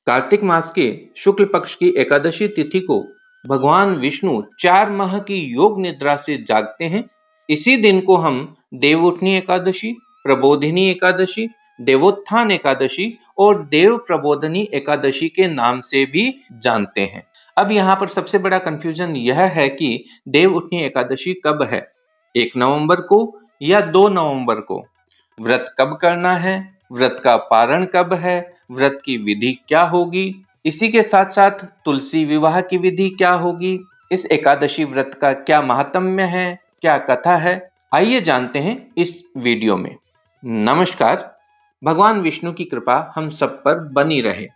कार्तिक मास के शुक्ल पक्ष की एकादशी तिथि को भगवान विष्णु 4 माह की योग निद्रा से जागते हैं। इसी दिन को हम देवउठनी एकादशी, प्रबोधिनी एकादशी, देवोत्थान एकादशी और देव प्रबोधनी एकादशी के नाम से भी जानते हैं। अब यहाँ पर सबसे बड़ा कंफ्यूजन यह है कि देवउठनी एकादशी कब है, 1 नवंबर को या 2 नवंबर को? व्रत कब करना है, व्रत का पारण कब है, व्रत की विधि क्या होगी, इसी के साथ साथ तुलसी विवाह की विधि क्या होगी, इस एकादशी व्रत का क्या महात्म्य है, क्या कथा है, आइए जानते हैं इस वीडियो में। नमस्कार, भगवान विष्णु की कृपा हम सब पर बनी रहे।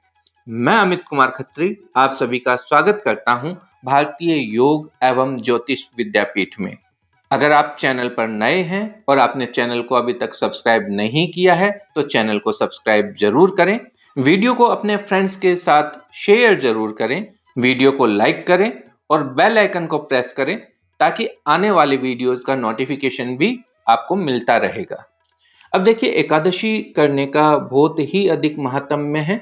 मैं अमित कुमार खत्री आप सभी का स्वागत करता हूं भारतीय योग एवं ज्योतिष विद्यापीठ में। अगर आप चैनल पर नए हैं और आपने चैनल को अभी तक सब्सक्राइब नहीं किया है तो चैनल को सब्सक्राइब जरूर करें, वीडियो को अपने फ्रेंड्स के साथ शेयर जरूर करें, वीडियो को लाइक करें और बेल आइकन को प्रेस करें ताकि आने वाले वीडियोस का नोटिफिकेशन भी आपको मिलता रहेगा। अब देखिए, एकादशी करने का बहुत ही अधिक महात्म्य है।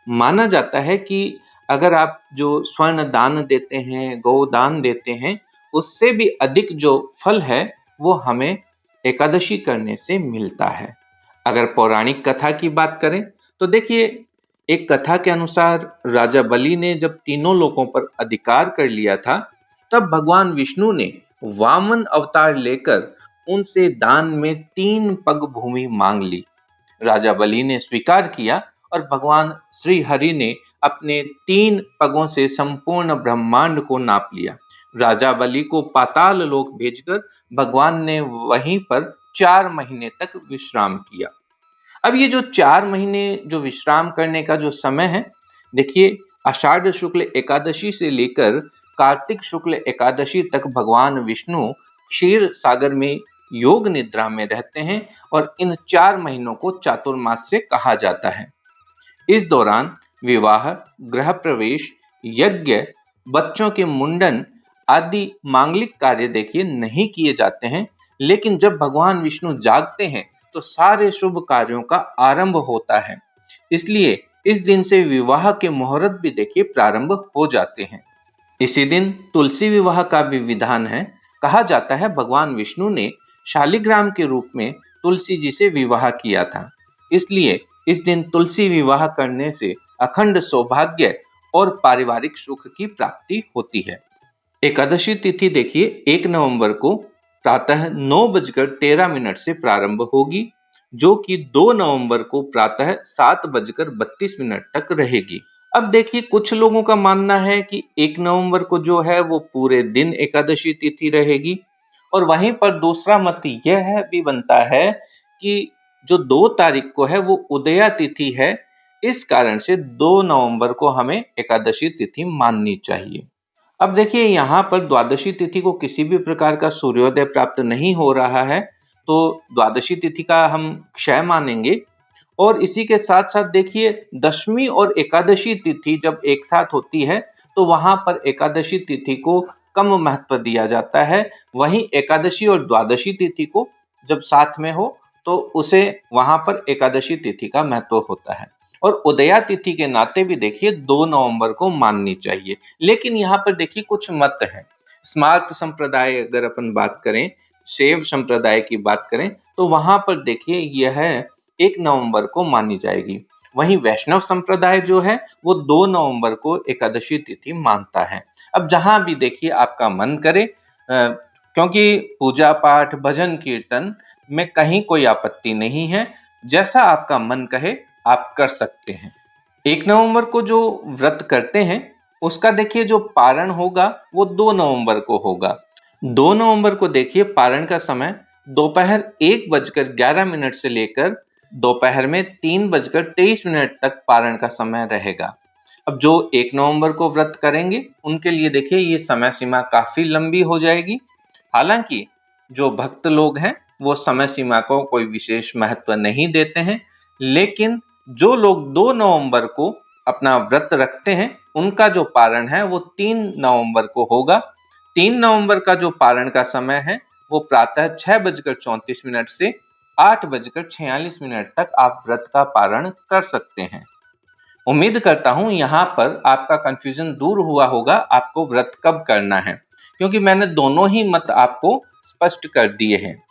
माना जाता है कि अगर आप जो स्वर्ण दान देते हैं, गोदान देते हैं, उससे भी अधिक जो फल है वो हमें एकादशी करने से मिलता है। अगर पौराणिक कथा की बात करें तो देखिए, एक कथा के अनुसार राजा बलि ने जब तीनों लोकों पर अधिकार कर लिया था, तब भगवान विष्णु ने वामन अवतार लेकर उनसे दान में 3 पग भूमि मांग ली। राजा बलि ने स्वीकार किया और भगवान श्री हरि ने अपने 3 पगों से संपूर्ण ब्रह्मांड को नाप लिया। राजा बलि को पाताल लोक भेजकर भगवान ने वहीं पर 4 महीने तक विश्राम किया। अब ये जो 4 महीने जो विश्राम करने का जो समय है, देखिए, आषाढ़ शुक्ल एकादशी से लेकर कार्तिक शुक्ल एकादशी तक भगवान विष्णु क्षीर सागर में योग निद्रा में रहते हैं और इन 4 महीनों को चातुर्मास्य कहा जाता है। इस दौरान विवाह, गृह प्रवेश, यज्ञ, बच्चों के मुंडन आदि मांगलिक कार्य देखिए नहीं किए जाते हैं, लेकिन जब भगवान विष्णु जागते हैं तो सारे शुभ कार्यों का आरंभ होता है। इसलिए इस दिन से विवाह के मुहूर्त भी देखिए प्रारंभ हो जाते हैं। इसी दिन तुलसी विवाह का भी विधान है। कहा जाता है भगवान विष्णु ने शालिग्राम के रूप में तुलसी जी से विवाह किया था, इसलिए इस दिन तुलसी विवाह करने से अखंड सौभाग्य और पारिवारिक सुख की प्राप्ति होती है। एकादशी तिथि देखिए 1 नवंबर को प्रातः 9:13 से प्रारंभ होगी, जो कि 2 नवंबर को प्रातः 7:32 तक रहेगी। अब देखिए, कुछ लोगों का मानना है कि 1 नवंबर को जो है वो पूरे दिन एकादशी तिथि रहेगी, और वहीं पर दूसरा मत यह भी बनता है कि जो 2 तारीख को है वो उदया तिथि है, इस कारण से 2 नवंबर को हमें एकादशी तिथि माननी चाहिए। अब देखिए, यहाँ पर द्वादशी तिथि को किसी भी प्रकार का सूर्योदय प्राप्त नहीं हो रहा है, तो द्वादशी तिथि का हम क्षय मानेंगे। और इसी के साथ साथ देखिए, दशमी और एकादशी तिथि जब एक साथ होती है तो वहां पर एकादशी तिथि को कम महत्व दिया जाता है, वहीं एकादशी और द्वादशी तिथि को जब साथ में हो तो उसे वहां पर एकादशी तिथि का महत्व होता है। और उदया तिथि के नाते भी देखिए 2 नवंबर को माननी चाहिए। लेकिन यहाँ पर देखिए कुछ मत है। स्मार्त संप्रदाय अगर अपन बात करें, शैव संप्रदाय की बात करें, तो वहां पर देखिए यह 1 नवंबर को मानी जाएगी। वहीं वैष्णव संप्रदाय जो है वो 2 नवंबर को एकादशी तिथि मानता है। अब जहां भी देखिए आपका मन करे, क्योंकि पूजा पाठ, भजन कीर्तन में कहीं कोई आपत्ति नहीं है, जैसा आपका मन कहे आप कर सकते हैं। 1 नवंबर को जो व्रत करते हैं उसका देखिए जो पारण होगा वो 2 नवंबर को होगा। 2 नवंबर को देखिए पारण का समय दोपहर 1:11 से लेकर दोपहर में 3:23 तक पारण का समय रहेगा। अब जो 1 नवंबर को व्रत करेंगे उनके लिए देखिए ये समय सीमा काफी लंबी हो जाएगी। हालांकि जो भक्त लोग हैं वो समय सीमा को कोई विशेष महत्व नहीं देते हैं, लेकिन जो लोग 2 नवंबर को अपना व्रत रखते हैं उनका जो पारण है वो 3 नवंबर को होगा। 3 नवंबर का जो पारण का समय है वो प्रातः 6:34 से 8:46 तक आप व्रत का पारण कर सकते हैं। उम्मीद करता हूं यहाँ पर आपका कंफ्यूजन दूर हुआ होगा आपको व्रत कब करना है, क्योंकि मैंने दोनों ही मत आपको स्पष्ट कर दिए हैं।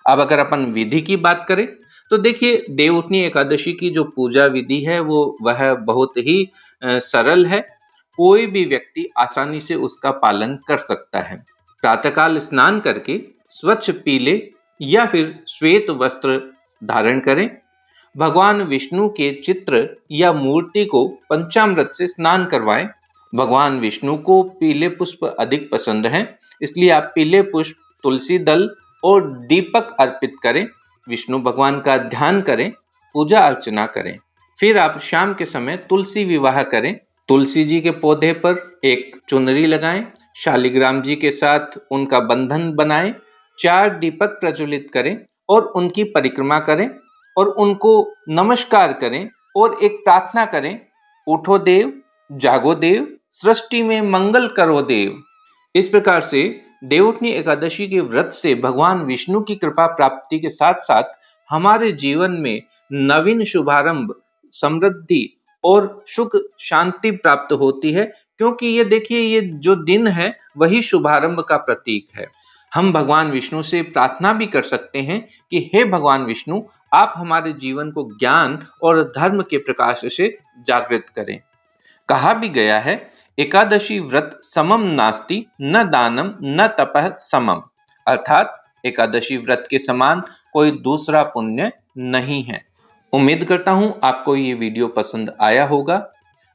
अब अगर अपन विधि की बात करें तो देखिए, देवउठनी एकादशी की जो पूजा विधि है वह बहुत ही सरल है। कोई भी व्यक्ति आसानी से उसका पालन कर सकता है। प्रातःकाल स्नान करके स्वच्छ पीले या फिर श्वेत वस्त्र धारण करें। भगवान विष्णु के चित्र या मूर्ति को पंचामृत से स्नान करवाएं। भगवान विष्णु को पीले पुष्प अधिक पसंद हैं, इसलिए आप पीले पुष्प, तुलसी दल और दीपक अर्पित करें। विष्णु भगवान का ध्यान करें, पूजा अर्चना करें। फिर आप शाम के समय तुलसी विवाह करें। तुलसी जी के पौधे पर एक चुनरी लगाएं, शालिग्राम जी के साथ उनका बंधन बनाएं, 4 दीपक प्रज्वलित करें और उनकी परिक्रमा करें और उनको नमस्कार करें और एक प्रार्थना करें, उठो देव, जागो देव, सृष्टि में मंगल करो देव। इस प्रकार से देवउठनी एकादशी के व्रत से भगवान विष्णु की कृपा प्राप्ति के साथ साथ हमारे जीवन में नवीन शुभारंभ, समृद्धि और सुख शांति प्राप्त होती है, क्योंकि ये देखिए, ये जो दिन है वही शुभारंभ का प्रतीक है। हम भगवान विष्णु से प्रार्थना भी कर सकते हैं कि हे भगवान विष्णु, आप हमारे जीवन को ज्ञान और धर्म के प्रकाश से जागृत करें। कहा भी गया है, एकादशी व्रत समम नास्ति, न दानम न तपः समम, अर्थात एकादशी व्रत के समान कोई दूसरा पुण्य नहीं है। उम्मीद करता हूं आपको ये वीडियो पसंद आया होगा।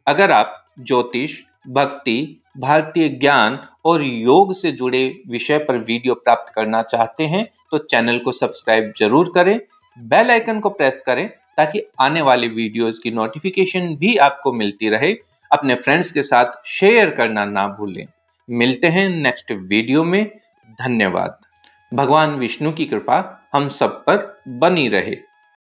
अगर आप ज्योतिष, भक्ति, भारतीय ज्ञान और योग से जुड़े विषय पर वीडियो प्राप्त करना चाहते हैं तो चैनल को सब्सक्राइब जरूर करें, बेल आइकन को प्रेस करें ताकि आने वाले वीडियोस की नोटिफिकेशन भी आपको मिलती रहे। अपने फ्रेंड्स के साथ शेयर करना ना भूलें। मिलते हैं नेक्स्ट वीडियो में। धन्यवाद। भगवान विष्णु की कृपा हम सब पर बनी रहे।